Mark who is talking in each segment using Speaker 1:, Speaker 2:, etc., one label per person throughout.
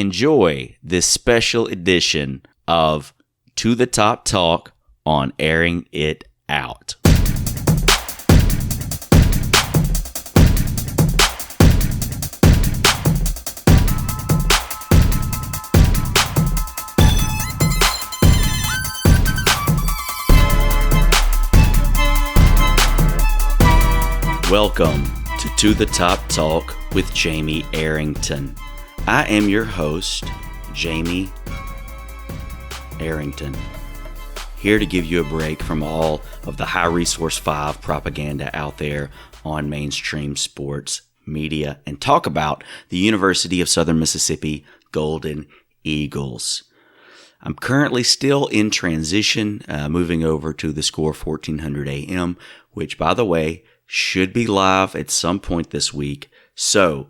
Speaker 1: Enjoy this special edition of To the Top Talk on Arring It Out. Welcome to the Top Talk with Jamie Arrington. I am your host, Jamie Arrington, here to give you a break from all of the high resource 5 propaganda out there on mainstream sports media and talk about the University of Southern Mississippi Golden Eagles. I'm currently still in transition, moving over to the Score 1400 AM, which, by the way, should be live at some point this week. So,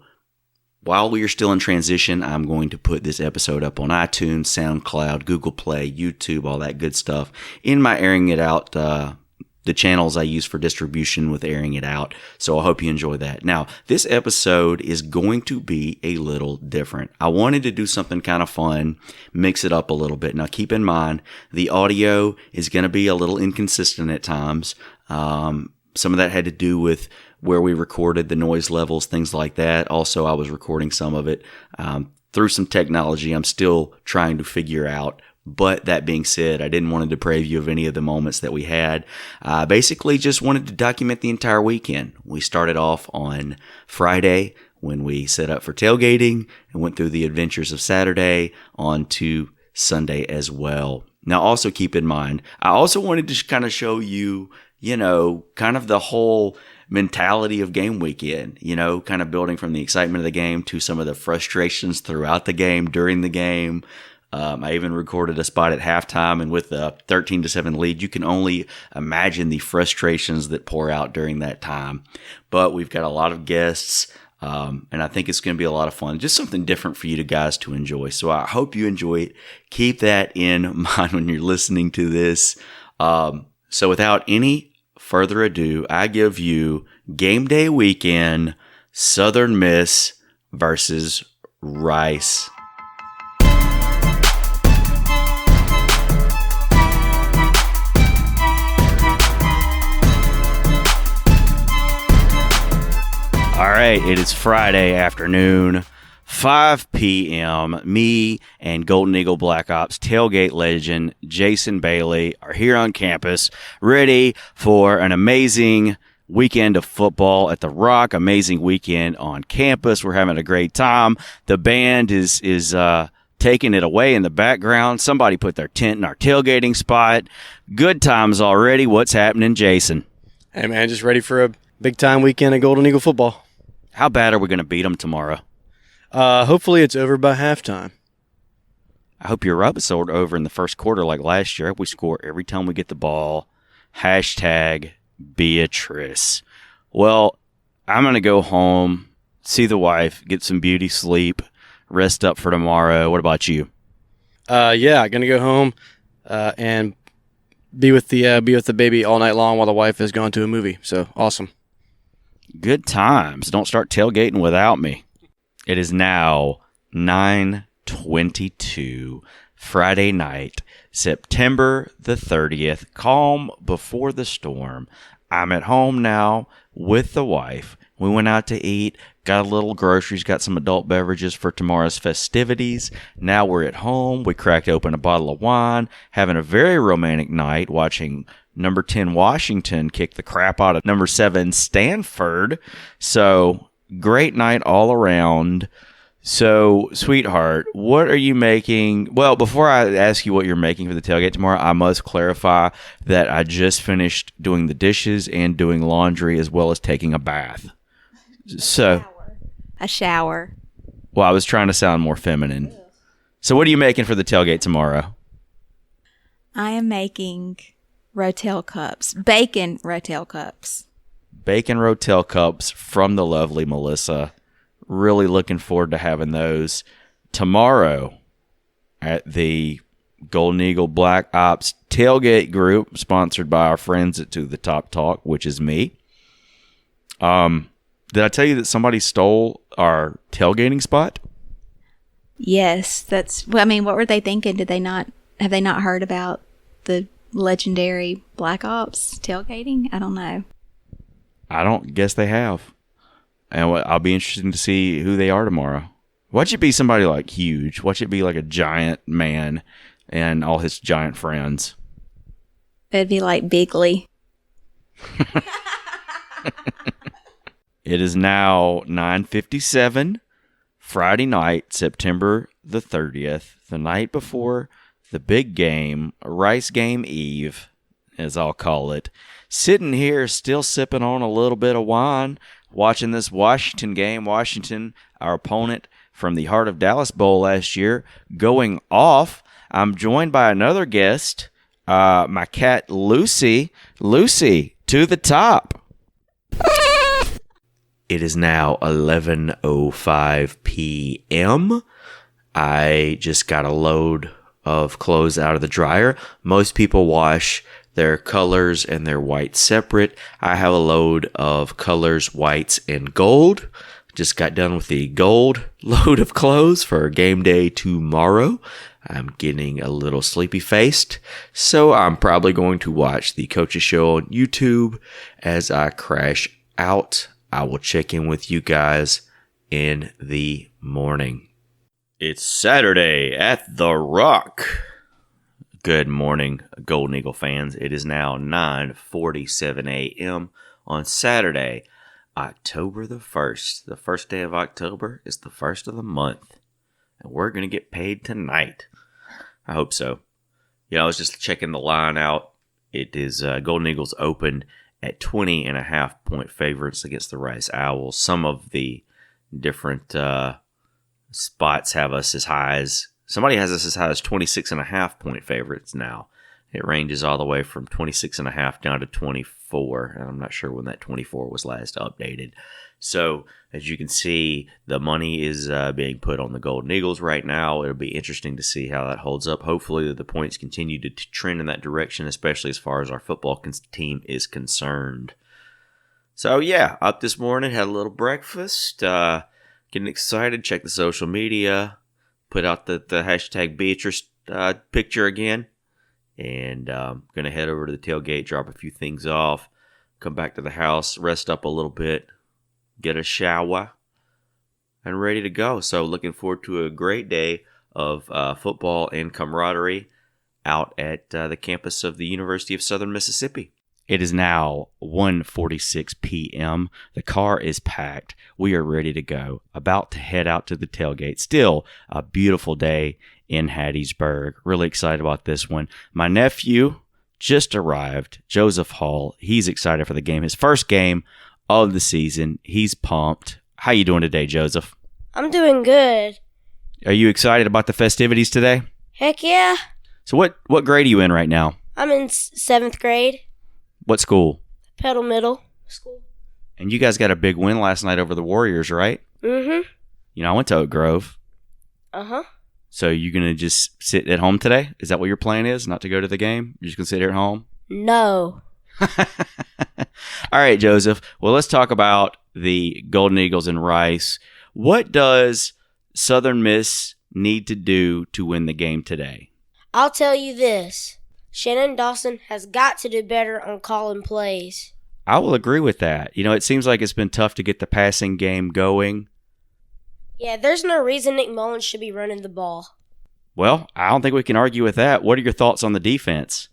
Speaker 1: while we are still in transition, I'm going to put this episode up on iTunes, SoundCloud, Google Play, YouTube, all that good stuff in my Arring It Out, the channels I use for distribution with Arring It Out. So I hope you enjoy that. Now, this episode is going to be a little different. I wanted to do something kind of fun, mix it up a little bit. Now, keep in mind, the audio is going to be a little inconsistent at times. Some of that had to do with where we recorded, the noise levels, things like that. Also, I was recording some of it through some technology I'm still trying to figure out. But that being said, I didn't want to deprave you of any of the moments that we had. I basically just wanted to document the entire weekend. We started off on Friday when we set up for tailgating and went through the adventures of Saturday on to Sunday as well. Now, also keep in mind, I also wanted to kind of show you, kind of the whole mentality of game weekend, kind of building from the excitement of the game to some of the frustrations throughout the game, during the game. I even recorded a spot at halftime, and with the 13-7 lead, you can only imagine the frustrations that pour out during that time. But we've got a lot of guests, and I think it's going to be a lot of fun. Just something different for you guys to enjoy. So I hope you enjoy it. Keep that in mind when you're listening to this. So without any further ado, I give you game day weekend, Southern Miss versus Rice. All right, it is Friday afternoon, 5 p.m. Me and Golden Eagle Black Ops tailgate legend Jason Bailey are here on campus, ready for an amazing weekend of football at the Rock. Amazing weekend on campus. We're having a great time. The band is taking it away in the background. Somebody put their tent in our tailgating spot. Good times already. What's happening, Jason?
Speaker 2: Hey, man, just ready for a big-time weekend of Golden Eagle football.
Speaker 1: How bad are we going to beat them tomorrow?
Speaker 2: Hopefully it's over by halftime.
Speaker 1: I hope you're right. It's over in the first quarter like last year. We score every time we get the ball. Hashtag Beatrice. Well, I'm going to go home, see the wife, get some beauty sleep, rest up for tomorrow. What about you?
Speaker 2: Yeah, going to go home and be with the baby all night long while the wife has gone to a movie. So awesome.
Speaker 1: Good times. Don't start tailgating without me. It is now 9:22 Friday night, September the 30th. Calm before the storm. I'm at home now with the wife. We went out to eat, got a little groceries, got some adult beverages for tomorrow's festivities. Now we're at home. We cracked open a bottle of wine, having a very romantic night, watching number 10 Washington kick the crap out of number 7 Stanford. So great night all around. So, sweetheart, what are you making? Well, before I ask you what you're making for the tailgate tomorrow, I must clarify that I just finished doing the dishes and doing laundry as well as taking a bath. So,
Speaker 3: a shower.
Speaker 1: Well, I was trying to sound more feminine. So what are you making for the tailgate tomorrow?
Speaker 3: I am making Rotel cups. Bacon Rotel cups.
Speaker 1: Bacon Rotel cups from the lovely Melissa. Really looking forward to having those tomorrow at the Golden Eagle Black Ops tailgate group, sponsored by our friends at To the Top Talk, which is me. Did I tell you that somebody stole our tailgating spot?
Speaker 3: Yes, I mean, what were they thinking? Have they not heard about the legendary Black Ops tailgating? I don't know.
Speaker 1: I don't guess they have. And I'll be interested to see who they are tomorrow. Watch it be somebody like huge. Watch it be like a giant man and all his giant friends.
Speaker 3: It'd be like Bigley.
Speaker 1: It is now 9:57, Friday night, September the 30th, the night before the big game, Rice Game Eve, as I'll call it. Sitting here, still sipping on a little bit of wine, watching this Washington game. Washington, our opponent from the Heart of Dallas Bowl last year, going off. I'm joined by another guest, my cat Lucy. Lucy, to the top. It is now 11:05 p.m. I just got a load of clothes out of the dryer. Most people wash their colors and their whites separate. I have a load of colors, whites, and gold. Just got done with the gold load of clothes for game day tomorrow. I'm getting a little sleepy faced, so I'm probably going to watch the Coach's Show on YouTube as I crash out. I will check in with you guys in the morning. It's Saturday at the Rock. Good morning, Golden Eagle fans. It is now 9:47 a.m. on Saturday, October the 1st. The first day of October is the first of the month, and we're going to get paid tonight. I hope so. I was just checking the line out. It is Golden Eagles opened at 20.5-point favorites against the Rice Owls. Some of the different spots have us as high as, somebody has us as high as 26.5-point favorites now. It ranges all the way from 26.5 down to 24, and I'm not sure when that 24 was last updated. So, as you can see, the money is being put on the Golden Eagles right now. It'll be interesting to see how that holds up. Hopefully, the points continue to trend in that direction, especially as far as our football team is concerned. So, yeah, up this morning, had a little breakfast, getting excited, check the social media, put out the hashtag Beatrice picture again, and going to head over to the tailgate, drop a few things off, come back to the house, rest up a little bit, get a shower, and ready to go. So looking forward to a great day of football and camaraderie out at the campus of the University of Southern Mississippi. It is now 1:46 p.m. The car is packed. We are ready to go. About to head out to the tailgate. Still a beautiful day in Hattiesburg. Really excited about this one. My nephew just arrived, Joseph Hall. He's excited for the game. His first game of the season. He's pumped. How you doing today, Joseph?
Speaker 4: I'm doing good.
Speaker 1: Are you excited about the festivities today?
Speaker 4: Heck yeah.
Speaker 1: So what grade are you in right now?
Speaker 4: I'm in 7th grade.
Speaker 1: What school?
Speaker 4: Pedal Middle School.
Speaker 1: And you guys got a big win last night over the Warriors, right?
Speaker 4: Mm-hmm.
Speaker 1: I went to Oak Grove.
Speaker 4: Uh-huh.
Speaker 1: So you going to just sit at home today? Is that what your plan is? Not to go to the game? You're just going to sit here at home?
Speaker 4: No.
Speaker 1: All right, Joseph. Well, let's talk about the Golden Eagles and Rice. What does Southern Miss need to do to win the game today?
Speaker 4: I'll tell you this. Shannon Dawson has got to do better on calling plays.
Speaker 1: I will agree with that. It seems like it's been tough to get the passing game going.
Speaker 4: Yeah, there's no reason Nick Mullins should be running the ball.
Speaker 1: Well, I don't think we can argue with that. What are your thoughts on the defense?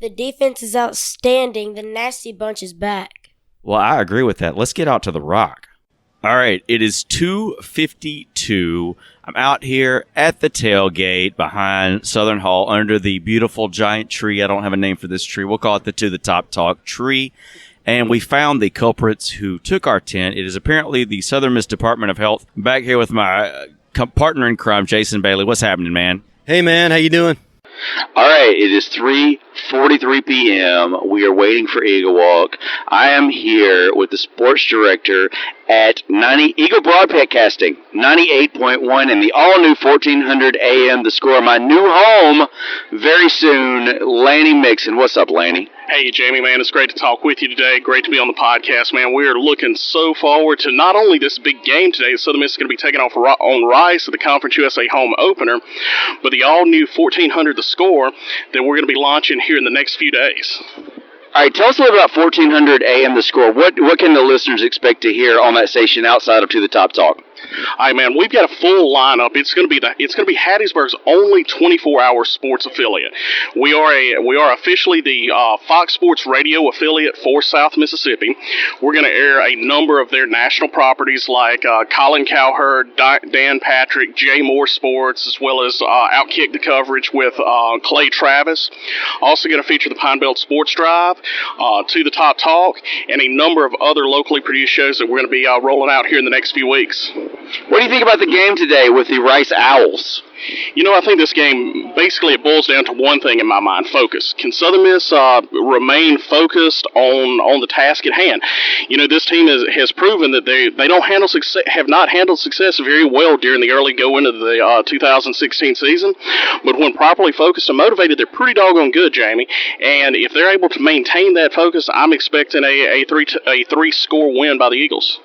Speaker 4: The defense is outstanding. The nasty bunch is back.
Speaker 1: Well, I agree with that. Let's get out to the Rock. All right, it is 2:52. I'm out here at the tailgate behind Southern Hall under the beautiful giant tree. I don't have a name for this tree. We'll call it the To the Top Talk tree. And we found the culprits who took our tent. It is apparently the Southern Miss Department of Health. I'm back here with my partner in crime, Jason Bailey. What's happening, man?
Speaker 2: Hey, man. How you doing?
Speaker 1: All right, it is 3:43 p.m. We are waiting for Eagle Walk. I am here with the sports director at Eagle Broadcasting, 98.1 and the all-new 1400 AM, the score. My new home very soon, Lanny Mixon. What's up, Lanny?
Speaker 5: Hey, Jamie, man, it's great to talk with you today. Great to be on the podcast, man. We're looking so forward to not only this big game today, Southern Miss is going to be taking off on Rice at the Conference USA home opener, but the all-new 1400 The Score that we're going to be launching here in the next few days.
Speaker 1: All right, tell us a little about 1400 AM The Score. What can the listeners expect to hear on that station outside of To the Top Talk?
Speaker 5: All right, man, we've got a full lineup. It's going to be Hattiesburg's only 24-hour sports affiliate. We are officially the Fox Sports Radio affiliate for South Mississippi. We're going to air a number of their national properties like Colin Cowherd, Dan Patrick, Jay Moore Sports, as well as Outkick the coverage with Clay Travis. Also going to feature the Pine Belt Sports Drive, To the Top Talk, and a number of other locally produced shows that we're going to be rolling out here in the next few weeks.
Speaker 1: What do you think about the game today with the Rice Owls?
Speaker 5: You know, I think this game, basically it boils down to one thing in my mind, focus. Can Southern Miss remain focused on the task at hand? You know, this team has proven that they don't have not handled success very well during the early go into the 2016 season, but when properly focused and motivated, they're pretty doggone good, Jamie. And if they're able to maintain that focus, I'm expecting a three-score win by the Eagles.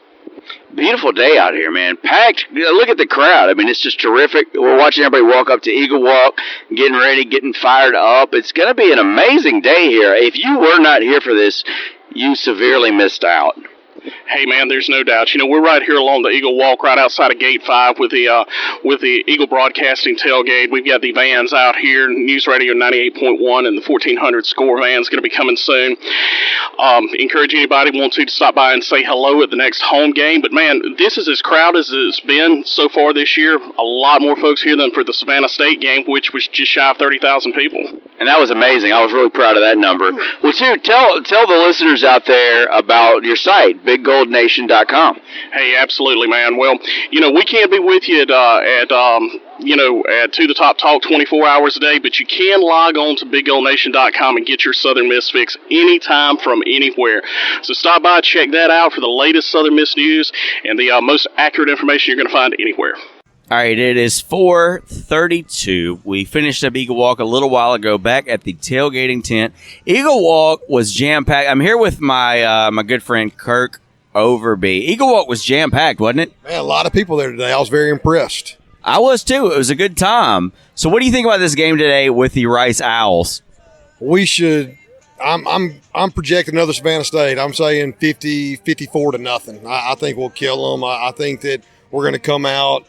Speaker 1: Beautiful day out here, man. Packed. Look at the crowd. I mean, it's just terrific. We're watching everybody walk up to Eagle Walk, getting ready, getting fired up. It's going to be an amazing day here. If you were not here for this, you severely missed out.
Speaker 5: Hey, man, there's no doubt. You know, we're right here along the Eagle Walk, right outside of Gate 5 with the Eagle Broadcasting tailgate. We've got the vans out here, News Radio 98.1, and the 1400 Score van's going to be coming soon. Encourage anybody who wants to stop by and say hello at the next home game. But, man, this is as crowded as it's been so far this year. A lot more folks here than for the Savannah State game, which was just shy of 30,000 people.
Speaker 1: And that was amazing. I was really proud of that number. Well, too, tell the listeners out there about your site, BigGoldNation.com.
Speaker 5: Hey, absolutely, man. Well, you know, we can't be with you at To the Top Talk 24 hours a day, but you can log on to BigGoldNation.com and get your Southern Miss fix anytime from anywhere. So stop by, check that out for the latest Southern Miss news and the most accurate information you're going to find anywhere.
Speaker 1: All right, it is 4:32. We finished up Eagle Walk a little while ago back at the tailgating tent. Eagle Walk was jam-packed. I'm here with my my good friend Kirk Overby. Eagle Walk was jam-packed, wasn't it?
Speaker 6: Man, a lot of people there today. I was very impressed.
Speaker 1: I was too. It was a good time. So what do you think about this game today with the Rice Owls?
Speaker 6: We should I'm projecting another Savannah State. I'm saying 54-0. I think we'll kill them. I think that we're going to come out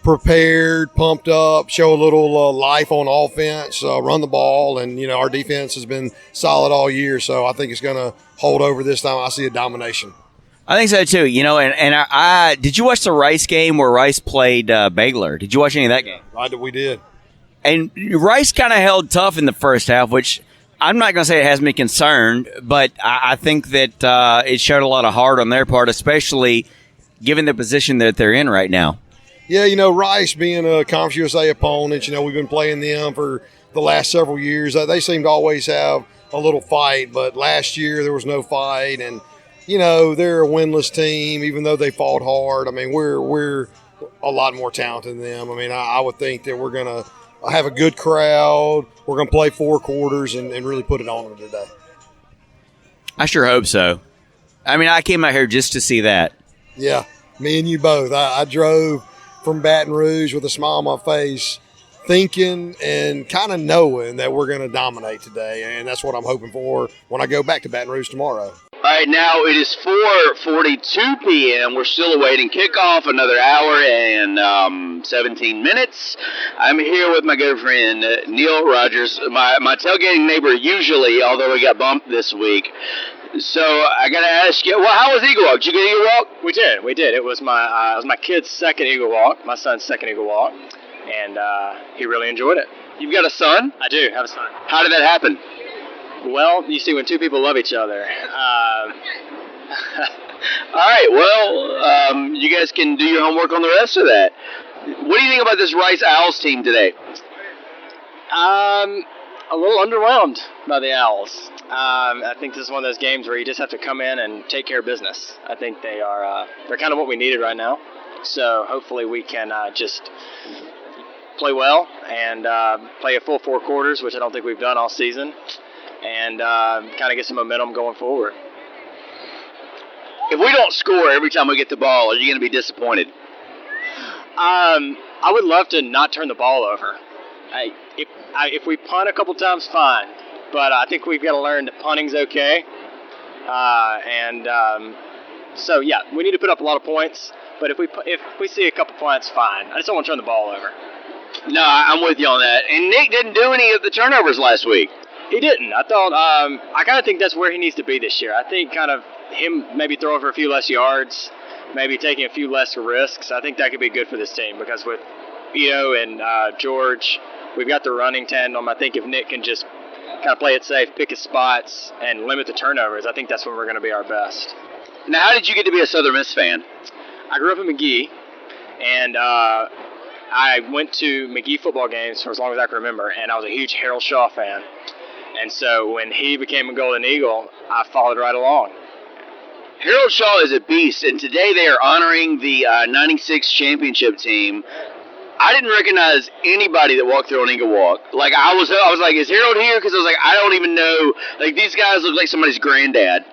Speaker 6: prepared, pumped up, show a little life on offense, run the ball, and our defense has been solid all year. So I think it's going to hold over this time. I see a domination.
Speaker 1: I think so too. And I did you watch the Rice game where Rice played Baylor? Did you watch any of that game?
Speaker 6: We did.
Speaker 1: And Rice kind of held tough in the first half, which I'm not going to say it has me concerned, but I think that it showed a lot of heart on their part, especially given the position that they're in right now.
Speaker 6: Yeah, Rice being a Conference USA opponent, we've been playing them for the last several years. They seem to always have a little fight, but last year there was no fight. And, they're a winless team, even though they fought hard. I mean, we're a lot more talented than them. I mean, I would think that we're going to have a good crowd. We're going to play 4 quarters and really put it on them today.
Speaker 1: I sure hope so. I mean, I came out here just to see that.
Speaker 6: Yeah, me and you both. I drove from Baton Rouge with a smile on my face, thinking and kind of knowing that we're going to dominate today, and that's what I'm hoping for when I go back to Baton Rouge tomorrow.
Speaker 1: All right, now it is 4:42 p.m. We're still awaiting kickoff, another hour and 17 minutes. I'm here with my good friend Neil Rogers, my tailgating neighbor usually, although we got bumped this week. So I got to ask you, well, how was Eagle Walk? Did you get Eagle Walk?
Speaker 2: We did. It was my kid's second Eagle Walk, my son's second Eagle Walk, and he really enjoyed it.
Speaker 1: You've got a son?
Speaker 2: I do have a son.
Speaker 1: How did that happen?
Speaker 2: Well, you see, when two people love each other.
Speaker 1: All right, well, you guys can do your homework on the rest of that. What do you think about this Rice Owls team today?
Speaker 2: A little underwhelmed by the Owls. I think this is one of those games where you just have to come in and take care of business. I think they're kind of what we needed right now. So hopefully we can just play well and play a full 4 quarters, which I don't think we've done all season. and kind of get some momentum going forward.
Speaker 1: If we don't score every time we get the ball, are you going to be disappointed?
Speaker 2: I would love to not turn the ball over. If we punt a couple times, fine. But I think we've got to learn that punting's okay. So yeah, we need to put up a lot of points. But if we see a couple points, fine. I just don't want to turn the ball over.
Speaker 1: No, I'm with you on that. And Nick didn't do any of the turnovers last week.
Speaker 2: He didn't. I thought. I kind of think that's where he needs to be this year. I think kind of him maybe throwing for a few less yards, maybe taking a few less risks. I think that could be good for this team because with Ito and George, we've got the running tandem. I think if Nick can just kind of play it safe, pick his spots, and limit the turnovers, I think that's when we're going to be our best.
Speaker 1: Now, how did you get to be a Southern Miss fan?
Speaker 2: I grew up in McGee, and I went to McGee football games for as long as I can remember, and I was a huge Harold Shaw fan. And so when he became a Golden Eagle, I followed right along.
Speaker 1: Harold Shaw is a beast, and today they are honoring the 96 championship team. I didn't recognize anybody that walked through on Eagle Walk. Like, I was like, is Harold here? Because I was like, I don't even know. Like, these guys look like somebody's granddad.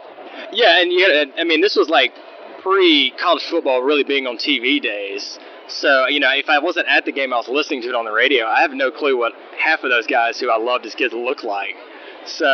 Speaker 2: Yeah, and this was like pre-college football really being on TV days. So, if I wasn't at the game, I was listening to it on the radio. I have no clue what half of those guys who I loved as kids looked like. So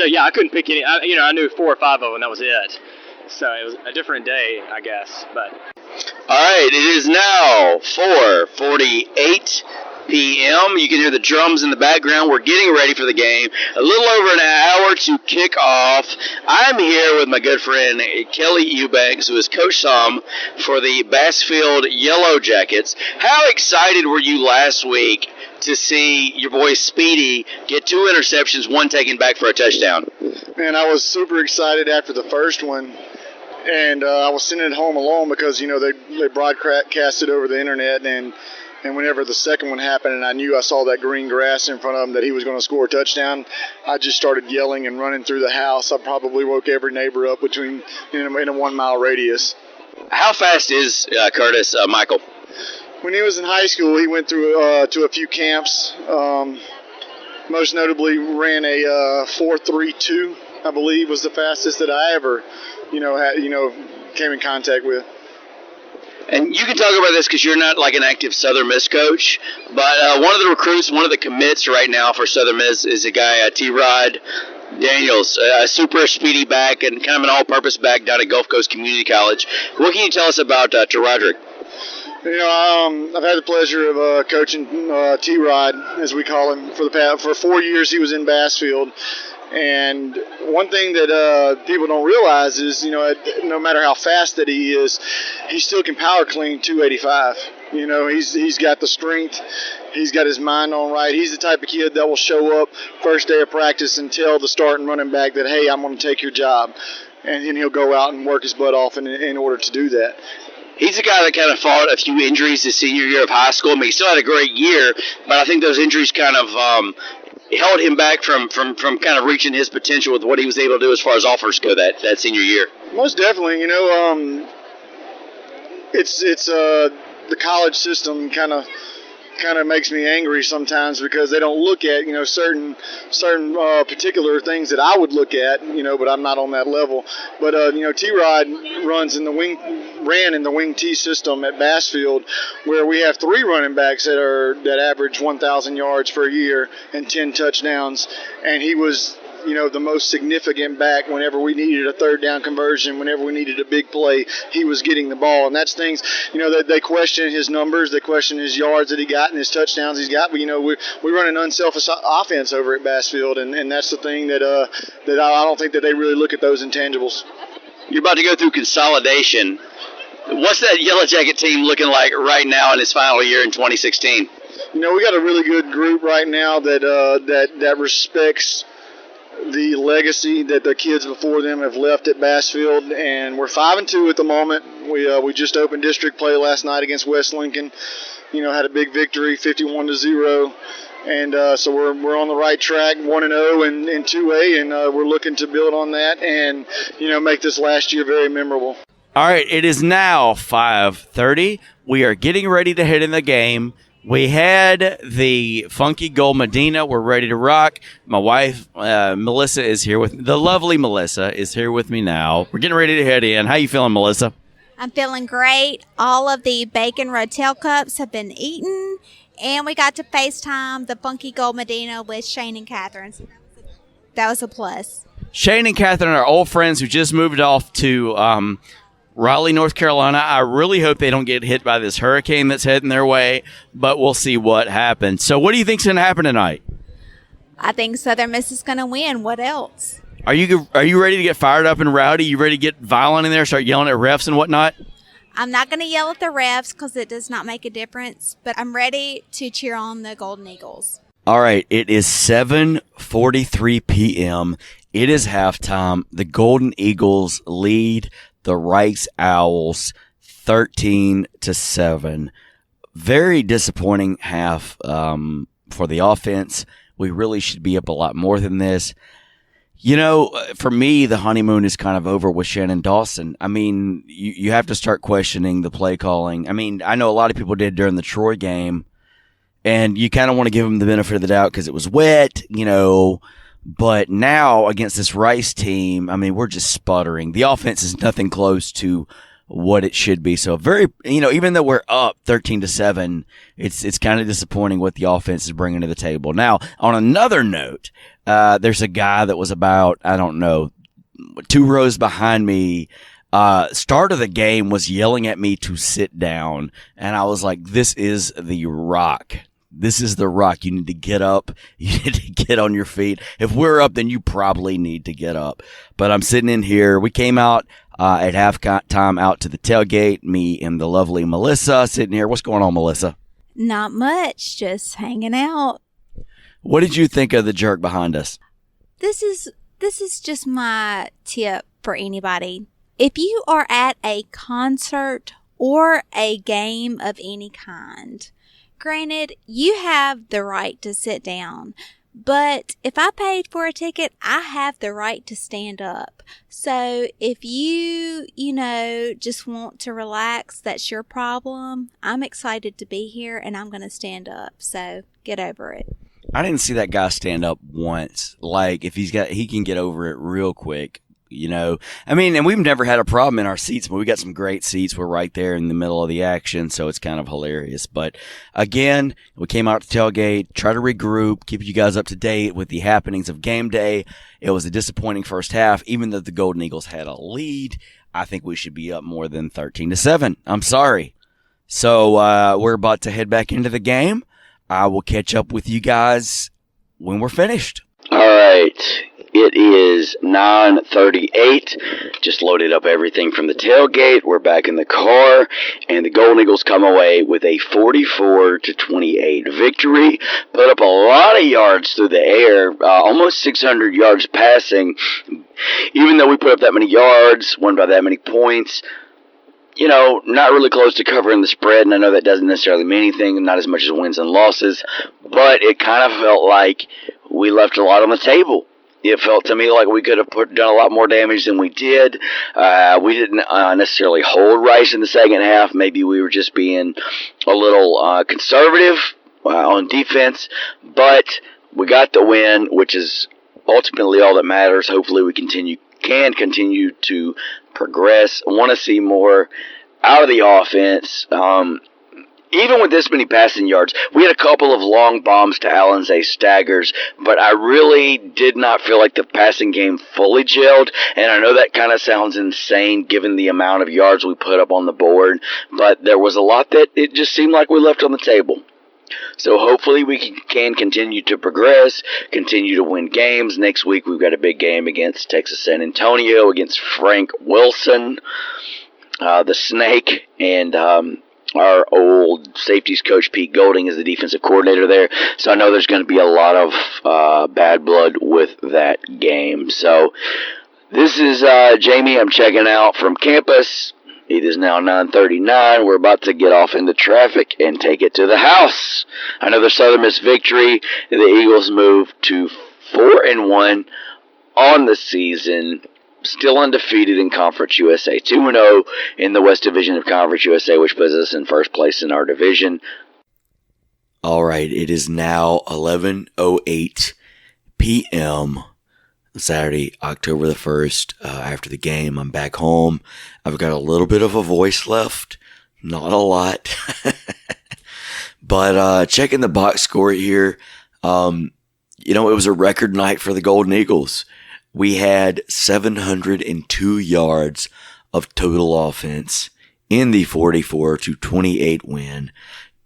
Speaker 2: yeah, I couldn't pick any. I knew 4 or 5 of them. That was it. So it was a different day, I guess. But
Speaker 1: all right, it is now 4:48 p.m. You can hear the drums in the background. We're getting ready for the game. A little over an hour to kick off. I'm here with my good friend Kelly Eubanks, who has coached some for the Bassfield Yellow Jackets. How excited were you last week to see your boy Speedy get 2 interceptions, 1 taken back for a touchdown?
Speaker 7: Man, I was super excited after the first one. And I was sitting at home alone because, they broadcast it over the internet. And whenever the second one happened and I knew I saw that green grass in front of him that he was going to score a touchdown, I just started yelling and running through the house. I probably woke every neighbor up in a 1 mile radius.
Speaker 1: How fast is Curtis Michael?
Speaker 7: When he was in high school, he went through to a few camps. Most notably ran a 4.32, I believe, was the fastest that I ever came in contact with.
Speaker 1: And you can talk about this because you're not like an active Southern Miss coach, but one of the recruits, one of the commits right now for Southern Miss is a guy, T-Rod Daniels, a super speedy back and kind of an all-purpose back down at Gulf Coast Community College. What can you tell us about Roderick?
Speaker 7: I've had the pleasure of coaching T-Rod, as we call him, for 4 years. He was in Bassfield. And one thing that people don't realize is, no matter how fast that he is, he still can power clean 285. He's got the strength. He's got his mind on right. He's the type of kid that will show up first day of practice and tell the starting running back that, hey, I'm going to take your job. And then he'll go out and work his butt off in order to do that.
Speaker 1: He's a guy that kind of fought a few injuries his senior year of high school. I mean, he still had a great year, but I think those injuries kind of held him back from kind of reaching his potential with what he was able to do as far as offers go that senior year.
Speaker 7: Most definitely. It's the college system kind of makes me angry sometimes because they don't look at certain particular things that I would look at, but I'm not on that level. But T-Rod ran in the wing T system at Bassfield, where we have 3 running backs that average 1,000 yards per year and 10 touchdowns, and he was the most significant back whenever we needed a third down conversion, whenever we needed a big play, he was getting the ball. And that's things, that they question his numbers, they question his yards that he got and his touchdowns he's got. But, we run an unselfish offense over at Bassfield, and that's the thing that I don't think that they really look at those intangibles.
Speaker 1: You're about to go through consolidation. What's that Yellow Jacket team looking like right now in its final year in 2016?
Speaker 7: We got a really good group right now that respects the legacy that the kids before them have left at Bassfield, and we're 5-2 at the moment. We just opened district play last night against West Lincoln. Had a big victory, 51-0, and so we're on the right track, 1-0 in 2A, and we're looking to build on that and make this last year very memorable.
Speaker 1: All right, it is now 5:30. We are getting ready to head in the game. We had the Funky Gold Medina. We're ready to rock. My wife, Melissa, is here with the lovely Melissa is here with me now. We're getting ready to head in. How you feeling, Melissa?
Speaker 3: I'm feeling great. All of the bacon Rotel cups have been eaten, and we got to FaceTime the Funky Gold Medina with Shane and Catherine. So that was a plus.
Speaker 1: Shane and Catherine are old friends who just moved off to Raleigh, North Carolina. I really hope they don't get hit by this hurricane that's heading their way, but we'll see what happens. So what do you think's going to happen tonight?
Speaker 3: I think Southern Miss is going to win. What else?
Speaker 1: Are you ready to get fired up and rowdy? You ready to get violent in there, start yelling at refs and whatnot?
Speaker 3: I'm not going to yell at the refs because it does not make a difference, but I'm ready to cheer on the Golden Eagles.
Speaker 1: All right, it is 7:43 p.m. It is halftime. The Golden Eagles lead the Rice Owls 13-7. Very disappointing half for the offense. We really should be up a lot more than this. You know, for me, the honeymoon is kind of over with Shannon Dawson. I mean, you have to start questioning the play calling. I mean, I know a lot of people did during the Troy game, and you kind of want to give him the benefit of the doubt because it was wet, you know. But now against this Rice team, I mean, we're just sputtering. The offense is nothing close to what it should be. So very, you know, even though we're up 13-7, it's kind of disappointing what the offense is bringing to the table. Now, on another note, there's a guy that was about, I don't know, 2 rows behind me. Start of the game was yelling at me to sit down. And I was like, this is the Rock. This is the Rock. You need to get up. You need to get on your feet. If we're up, then you probably need to get up. But I'm sitting in here. We came out at halftime out to the tailgate. Me and the lovely Melissa sitting here. What's going on, Melissa?
Speaker 3: Not much. Just hanging out.
Speaker 1: What did you think of the jerk behind us?
Speaker 3: This is just my tip for anybody. If you are at a concert or a game of any kind, granted, you have the right to sit down, but if I paid for a ticket, I have the right to stand up. So if you just want to relax, that's your problem. I'm excited to be here and I'm going to stand up. So get over it.
Speaker 1: I didn't see that guy stand up once. Like, if he can get over it real quick. You know, I mean, and we've never had a problem in our seats, but we got some great seats. We're right there in the middle of the action, so it's kind of hilarious. But again, we came out to tailgate, try to regroup, keep you guys up to date with the happenings of game day. It was a disappointing first half, even though the Golden Eagles had a lead. I think we should be up more than 13-7. I'm sorry. So we're about to head back into the game. I will catch up with you guys when we're finished.
Speaker 8: All right. It is 9:38. Just loaded up everything from the tailgate. We're back in the car, and the Golden Eagles come away with a 44-28 victory. Put up a lot of yards through the air, almost 600 yards passing. Even though we put up that many yards, won by that many points, you know, not really close to covering the spread, and I know that doesn't necessarily mean anything, not as much as wins and losses, but it kind of felt like we left a lot on the table. It felt to me like we could have done a lot more damage than we did. We didn't necessarily hold Rice in the second half. Maybe we were just being a little conservative on defense, but we got the win, which is ultimately all that matters. Hopefully we can continue to progress. I want to see more out of the offense. Even with this many passing yards, we had a couple of long bombs to Alizé Staggers, but I really did not feel like the passing game fully gelled, and I know that kind of sounds insane given the amount of yards we put up on the board, but there was a lot that it just seemed like we left on the table. So hopefully we can continue to progress, continue to win games. Next week we've got a big game against Texas San Antonio, against Frank Wilson, the Snake, and our old safeties coach Pete Golding is the defensive coordinator there. So I know there's going to be a lot of bad blood with that game. So this is Jamie. I'm checking out from campus. It is now 9:39. We're about to get off into traffic and take it to the house. Another Southern Miss victory. The Eagles move to 4-1 on the season. Still undefeated in Conference USA. 2-0 in the West Division of Conference USA, which puts us in first place in our division.
Speaker 1: All right, it is now 11:08 p.m. Saturday, October the 1st. After the game, I'm back home. I've got a little bit of a voice left, not a lot. But checking the box score here, it was a record night for the Golden Eagles. We had 702 yards of total offense in the 44-28 win.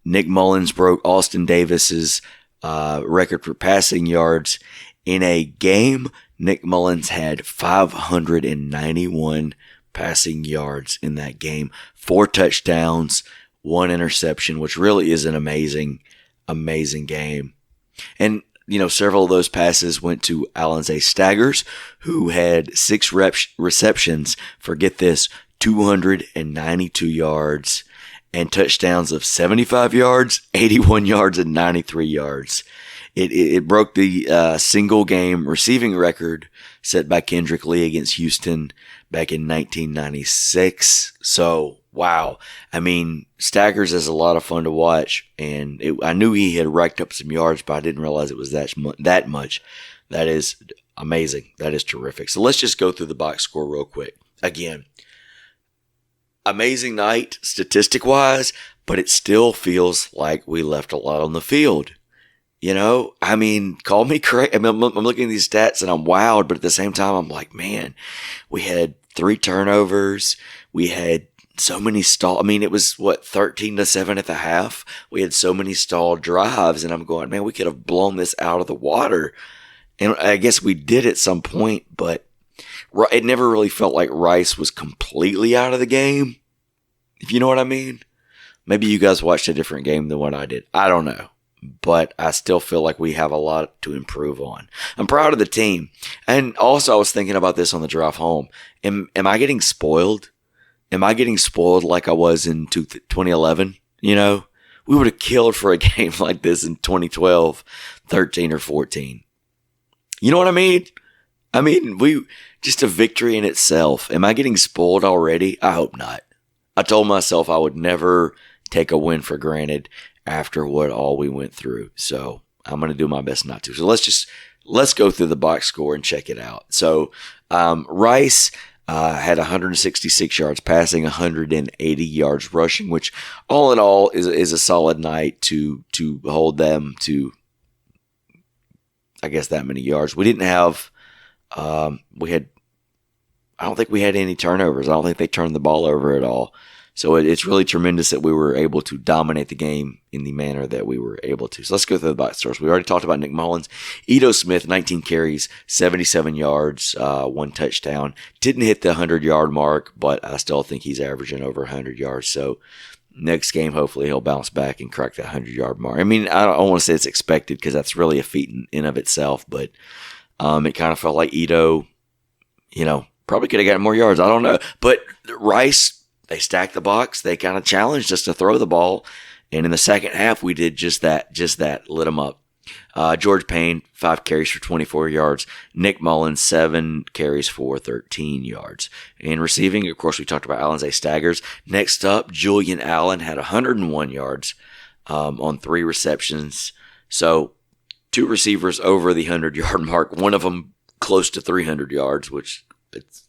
Speaker 1: Nick Mullins broke Austin Davis's record for passing yards. In a game, Nick Mullins had 591 passing yards in that game. 4 touchdowns, 1 interception, which really is an amazing game. And, several of those passes went to Alanzay Staggers, who had 6 receptions for, get this, 292 yards and touchdowns of 75 yards, 81 yards, and 93 yards. It broke the single game receiving record set by Kendrick Lee against Houston back in 1996. So, wow. I mean, Staggers is a lot of fun to watch, and I knew he had racked up some yards, but I didn't realize it was that much. That is amazing. That is terrific. So let's just go through the box score real quick. Again, amazing night statistic-wise, but it still feels like we left a lot on the field. Call me crazy. I'm looking at these stats and I'm wowed, but at the same time, I'm like, man, we had 3 turnovers. We had so many it was 13-7 at the half. We had so many stalled drives, and I'm going, man, we could have blown this out of the water. And I guess we did at some point, but it never really felt like Rice was completely out of the game, if you know what I mean. Maybe you guys watched a different game than what I did. I don't know. But I still feel like we have a lot to improve on. I'm proud of the team. And also, I was thinking about this on the drive home. Am I getting spoiled? Am I getting spoiled like I was in 2011? We would have killed for a game like this in 2012, 13, or 14. You know what I mean? Just a victory in itself. Am I getting spoiled already? I hope not. I told myself I would never take a win for granted after what all we went through. So I'm going to do my best not to. So let's go through the box score and check it out. So Rice had 166 yards passing, 180 yards rushing, which all in all is a solid night to hold them to, I guess, that many yards. We didn't have, I don't think we had any turnovers. I don't think they turned the ball over at all. So it's really tremendous that we were able to dominate the game in the manner that we were able to. So let's go through the box scores. We already talked about Nick Mullins. Ito Smith, 19 carries, 77 yards, 1 touchdown. Didn't hit the 100-yard mark, but I still think he's averaging over 100 yards. So next game, hopefully he'll bounce back and crack that 100-yard mark. I don't want to say it's expected because that's really a feat in of itself, but it kind of felt like Ito, probably could have gotten more yards. I don't know. But Rice, they stacked the box. They kind of challenged us to throw the ball. And in the second half, we did just that, lit them up. George Payne, 5 carries for 24 yards. Nick Mullins, 7 carries for 13 yards. In receiving, of course, we talked about Alanzay Staggers. Next up, Julian Allen had 101 yards on 3 receptions. So 2 receivers over the 100-yard mark. One of them close to 300 yards, which it's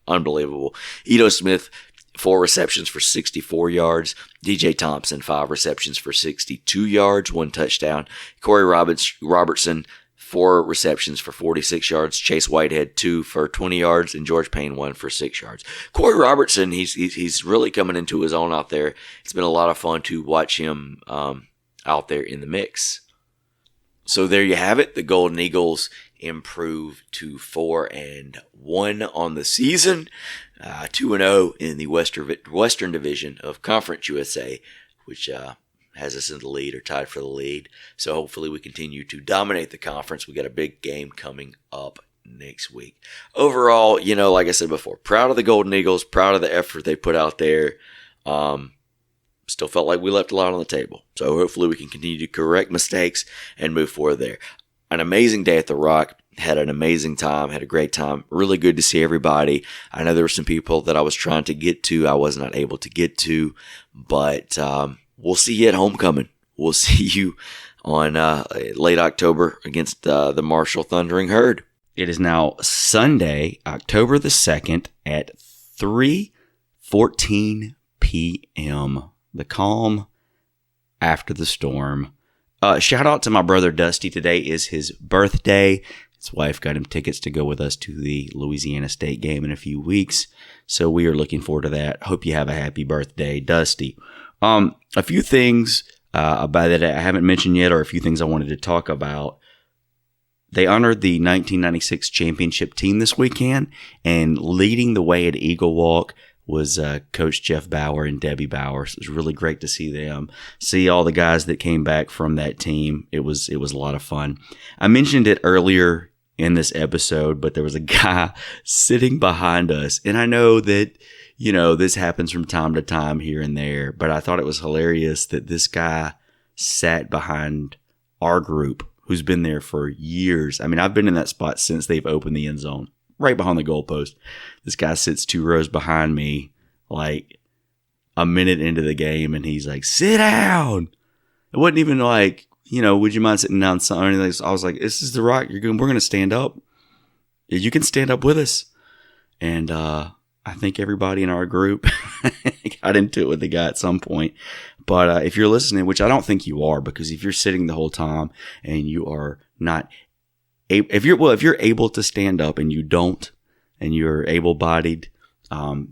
Speaker 1: unbelievable. Ito Smith, 4 receptions for 64 yards. DJ Thompson, 5 receptions for 62 yards, 1 touchdown. Corey Robertson, 4 receptions for 46 yards. Chase Whitehead, 2 for 20 yards. And George Payne, 1 for 6 yards. Corey Robertson, he's really coming into his own out there. It's been a lot of fun to watch him out there in the mix. So there you have it. The Golden Eagles improved to 4-1 on the season, 2-0 in the Western Division of Conference USA, which has us in the lead or tied for the lead. So hopefully we continue to dominate the conference. We got a big game coming up next week. Overall, like I said before, proud of the Golden Eagles, proud of the effort they put out there. Still felt like we left a lot on the table. So hopefully we can continue to correct mistakes and move forward there. An amazing day at the Rock. Had an amazing time. Had a great time. Really good to see everybody. I know there were some people that I was trying to get to. I was not able to get to. But we'll see you at homecoming. we'll see you on late October against the Marshall Thundering Herd. It is now Sunday, October the 2nd at 3:14 p.m. The calm after the storm. Shout out to my brother Dusty. Today is his birthday. His wife got him tickets to go with us to the Louisiana State game in a few weeks. So we are looking forward to that. Hope you have a happy birthday, Dusty. A few things about that I haven't mentioned yet, or a few things I wanted to talk about. They honored the 1996 championship team this weekend, and leading the way at Eagle Walk was Coach Jeff Bauer and Debbie Bauer. So it was really great to see them, see all the guys that came back from that team. It was a lot of fun. I mentioned it earlier in this episode, but there was a guy sitting behind us, and I know that, you know, this happens from time to time here and there, but I thought it was hilarious that this guy sat behind our group, who's been there for years. I mean, I've been in that spot since they've opened the end zone, right behind the goalpost. This guy sits 2 rows behind me, like a minute into the game, and he's like, "Sit down." It wasn't even like, you know, would you mind sitting down? Or anything. I was like, "This is the rock. We're going to stand up. You can stand up with us." And I think everybody in our group got into it with the guy at some point. But if you're listening, which I don't think you are, because if you're sitting the whole time and you are not, if you're able to stand up and you don't, and you're able-bodied,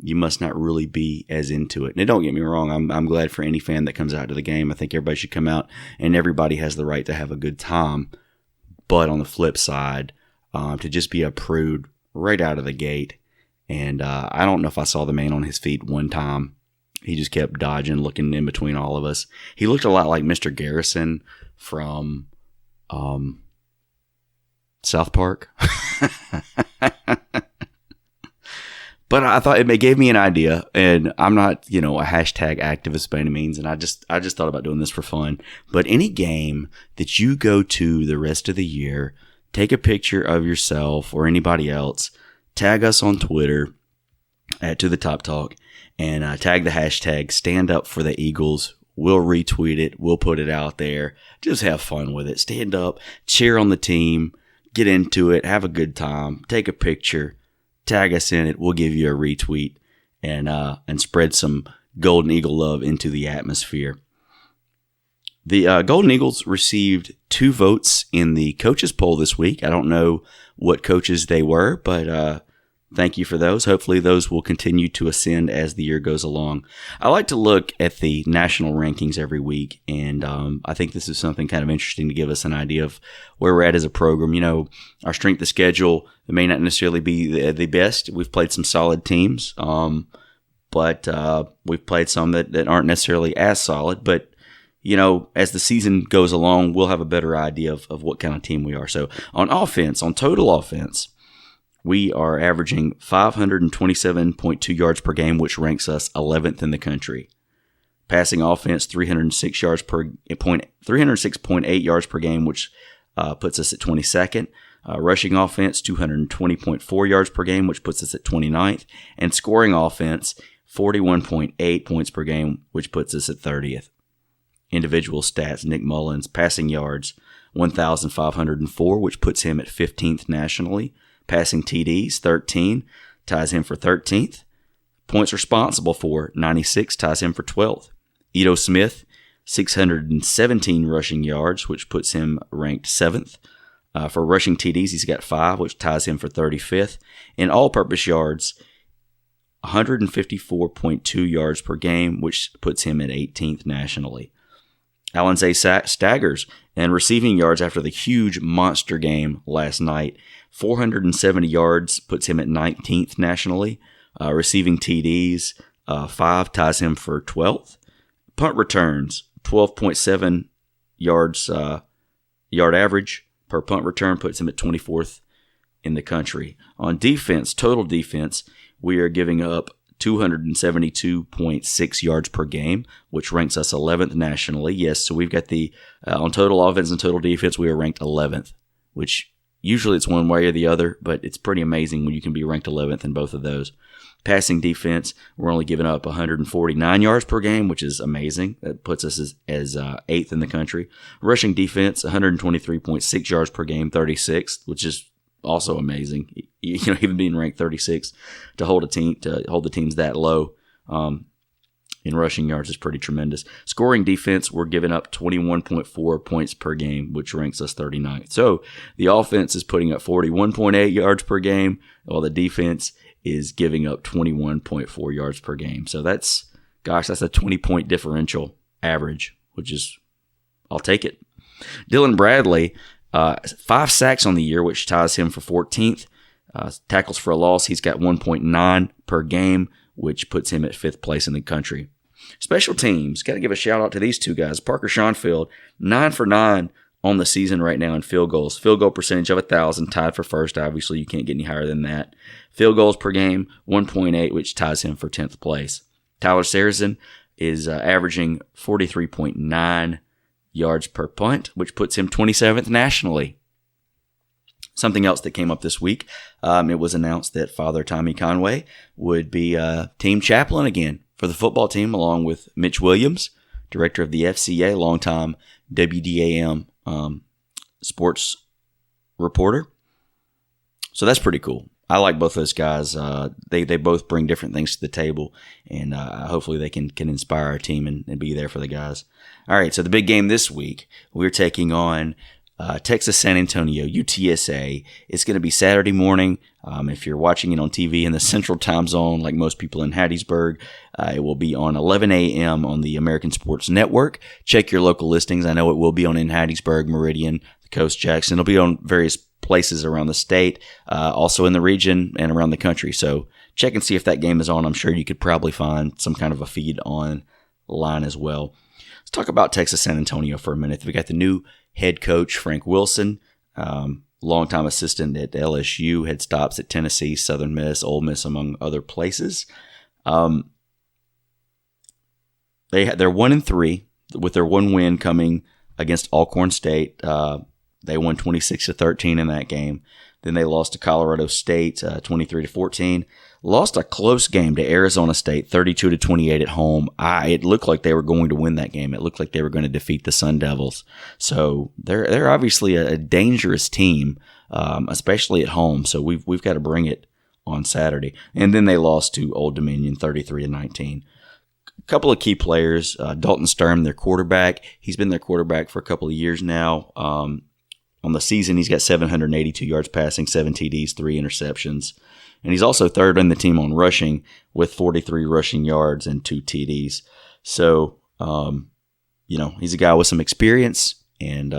Speaker 1: you must not really be as into it. And don't get me wrong, I'm glad for any fan that comes out to the game. I think everybody should come out, and everybody has the right to have a good time. But on the flip side, to just be a prude right out of the gate, and I don't know if I saw the man on his feet one time. He just kept dodging, looking in between all of us. He looked a lot like Mr. Garrison from South Park. But I thought it gave me an idea, and I'm not, you know, a hashtag activist by any means, and I just thought about doing this for fun. But any game that you go to the rest of the year, take a picture of yourself or anybody else, tag us on Twitter at To The Top Talk, and tag the hashtag Stand Up for the Eagles. We'll retweet it. We'll put it out there. Just have fun with it. Stand up, cheer on the team, get into it, have a good time, take a picture, tag us in it. We'll give you a retweet and spread some Golden Eagle love into the atmosphere. The Golden Eagles received 2 votes in the coaches poll this week. I don't know what coaches they were, but thank you for those. Hopefully those will continue to ascend as the year goes along. I like to look at the national rankings every week, and I think this is something kind of interesting to give us an idea of where we're at as a program. You know, our strength of schedule may not necessarily be the best. We've played some solid teams, but we've played some that aren't necessarily as solid. But, you know, as the season goes along, we'll have a better idea of what kind of team we are. So on offense, on total offense, we are averaging 527.2 yards per game, which ranks us 11th in the country. Passing offense, 306.8 yards per game, which puts us at 22nd. Rushing offense, 220.4 yards per game, which puts us at 29th. And scoring offense, 41.8 points per game, which puts us at 30th. Individual stats, Nick Mullins, passing yards, 1,504, which puts him at 15th nationally. Passing TDs, 13, ties him for 13th. Points responsible for, 96, ties him for 12th. Ito Smith, 617 rushing yards, which puts him ranked 7th. For rushing TDs, he's got 5, which ties him for 35th. In all-purpose yards, 154.2 yards per game, which puts him at 18th nationally. Alanze staggers and receiving yards after the huge monster game last night. 470 yards puts him at 19th nationally. Receiving TDs, 5 ties him for 12th. Punt returns, 12.7 yards yard average per punt return puts him at 24th in the country. On defense, total defense, we are giving up 272.6 yards per game, which ranks us 11th nationally. Yes, so we've got the, on total offense and total defense, we are ranked 11th, which usually it's one way or the other, but it's pretty amazing when you can be ranked 11th in both of those. Passing defense, we're only giving up 149 yards per game, which is amazing. That puts us as 8th in the country. Rushing defense, 123.6 yards per game, 36th, which is also amazing. Even being ranked 36 to hold the teams that low in rushing yards is pretty tremendous. Scoring defense, we're giving up 21.4 points per game, which ranks us 39th. So the offense is putting up 41.8 yards per game, while the defense is giving up 21.4 yards per game. So that's a 20-point differential average, which is, I'll take it. Dylan Bradley, 5 sacks on the year, which ties him for 14th. Tackles for a loss, he's got 1.9 per game, which puts him at 5th place in the country. Special teams, got to give a shout out to these two guys. Parker Schonfield, 9 for 9 on the season right now in field goals. Field goal percentage of 1,000, tied for first. Obviously, you can't get any higher than that. Field goals per game, 1.8, which ties him for 10th place. Tyler Saracen is averaging 43.9 yards per punt, which puts him 27th nationally. Something else that came up this week, it was announced that Father Tommy Conway would be team chaplain again for the football team, along with Mitch Williams, director of the FCA, longtime WDAM sports reporter. So that's pretty cool. I like both those guys. They both bring different things to the table, and hopefully they can inspire our team and be there for the guys. All right, so the big game this week, we're taking on Texas San Antonio, UTSA. It's going to be Saturday morning. If you're watching it on TV in the Central Time Zone, like most people in Hattiesburg, it will be on 11 a.m. on the American Sports Network. Check your local listings. I know it will be on in Hattiesburg, Meridian, the Coast, Jackson. It'll be on various places around the state, also in the region and around the country. So check and see if that game is on. I'm sure you could probably find some kind of a feed online as well. Let's talk about Texas San Antonio for a minute. We got the new head coach, Frank Wilson, longtime assistant at LSU, had stops at Tennessee, Southern Miss, Ole Miss, among other places. They're 1-3 with their one win coming against Alcorn State. They won 26-13 in that game. Then they lost to Colorado State 23-14. Lost a close game to Arizona State 32-28 at home. It looked like they were going to win that game. It looked like they were going to defeat the Sun Devils. So they're obviously a dangerous team, especially at home. So we've got to bring it on Saturday. And then they lost to Old Dominion 33-19. A couple of key players, Dalton Sturm, their quarterback. He's been their quarterback for a couple of years now. On the season, he's got 782 yards passing, 7 TDs, 3 interceptions. And he's also third on the team on rushing with 43 rushing yards and 2 TDs. So, he's a guy with some experience and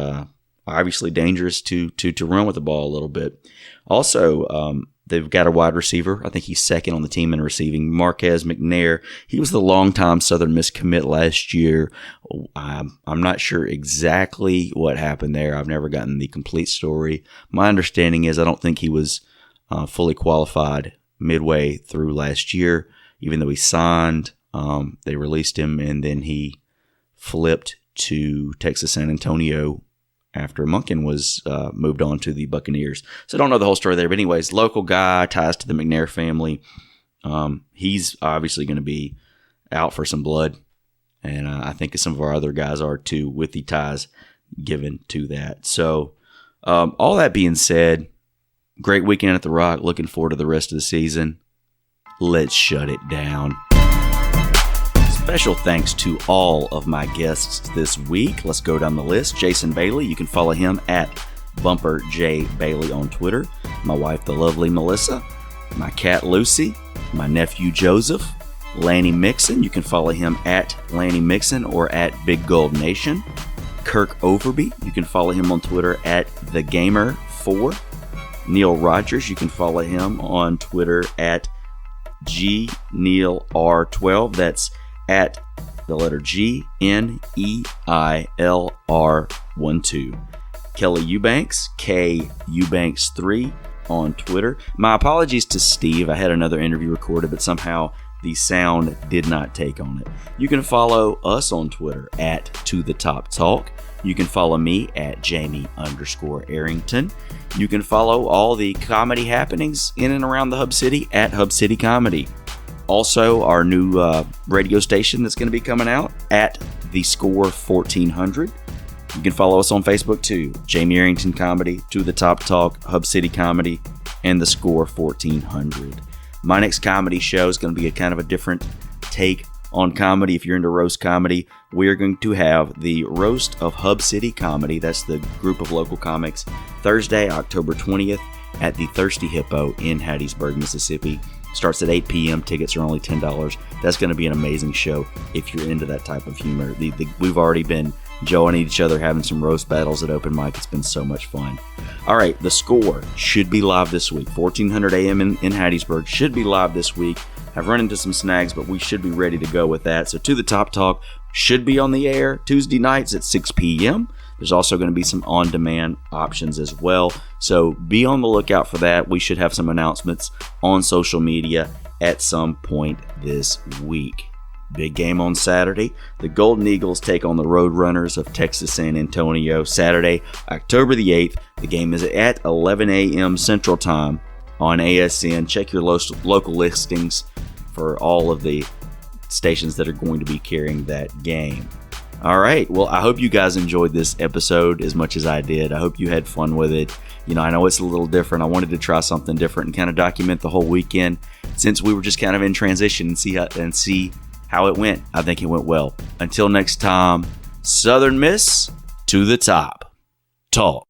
Speaker 1: obviously dangerous to run with the ball a little bit. Also, they've got a wide receiver. I think he's second on the team in receiving, Marquez McNair. He was the longtime Southern Miss commit last year. I'm not sure exactly what happened there. I've never gotten the complete story. My understanding is I don't think he was fully qualified midway through last year, even though he signed. They released him, and then he flipped to Texas San Antonio after Monken was moved on to the Buccaneers. So I don't know the whole story there. But anyways, local guy, ties to the McNair family. He's obviously going to be out for some blood. And I think some of our other guys are too, with the ties given to that. So all that being said, great weekend at the Rock. Looking forward to the rest of the season. Let's shut it down. Special thanks to all of my guests this week. Let's go down the list. Jason Bailey, you can follow him at Bumper J Bailey on Twitter. My wife, the lovely Melissa. My cat, Lucy. My nephew, Joseph. Lanny Mixon, you can follow him at Lanny Mixon or at Big Gold Nation. Kirk Overby, you can follow him on Twitter at TheGamer4. Neil Rogers, you can follow him on Twitter at GNeilR12. That's at the letter G, NEILR12. Kelly Eubanks, K Eubanks3 on Twitter. My apologies to Steve. I had another interview recorded, but somehow the sound did not take on it. You can follow us on Twitter at To The Top Talk. You can follow me at Jamie_Arrington. You can follow all the comedy happenings in and around the Hub City at Hub City Comedy. Also, our new radio station that's going to be coming out at The Score 1400. You can follow us on Facebook too. Jamie Arrington Comedy, To the Top Talk, Hub City Comedy, and The Score 1400. My next comedy show is going to be a kind of a different take on comedy. If you're into roast comedy, we're going to have the Roast of Hub City Comedy. That's the group of local comics. Thursday, October 20th at the Thirsty Hippo in Hattiesburg, Mississippi. Starts at 8 p.m. Tickets are only $10. That's going to be an amazing show if you're into that type of humor. We've already been joeing each other, having some roast battles at open mic. It's been so much fun. All right, The Score should be live this week. 1400 a.m. in Hattiesburg should be live this week. I've run into some snags, but we should be ready to go with that. So To the Top Talk should be on the air Tuesday nights at 6 p.m. There's also going to be some on-demand options as well. So be on the lookout for that. We should have some announcements on social media at some point this week. Big game on Saturday. The Golden Eagles take on the Roadrunners of Texas San Antonio. Saturday, October the 8th. The game is at 11 a.m. Central Time on ASN. Check your local listings for all of the stations that are going to be carrying that game. All right. Well, I hope you guys enjoyed this episode as much as I did. I hope you had fun with it. You know, I know it's a little different. I wanted to try something different and kind of document the whole weekend since we were just kind of in transition and see how it went. I think it went well. Until next time, Southern Miss to the top. Talk.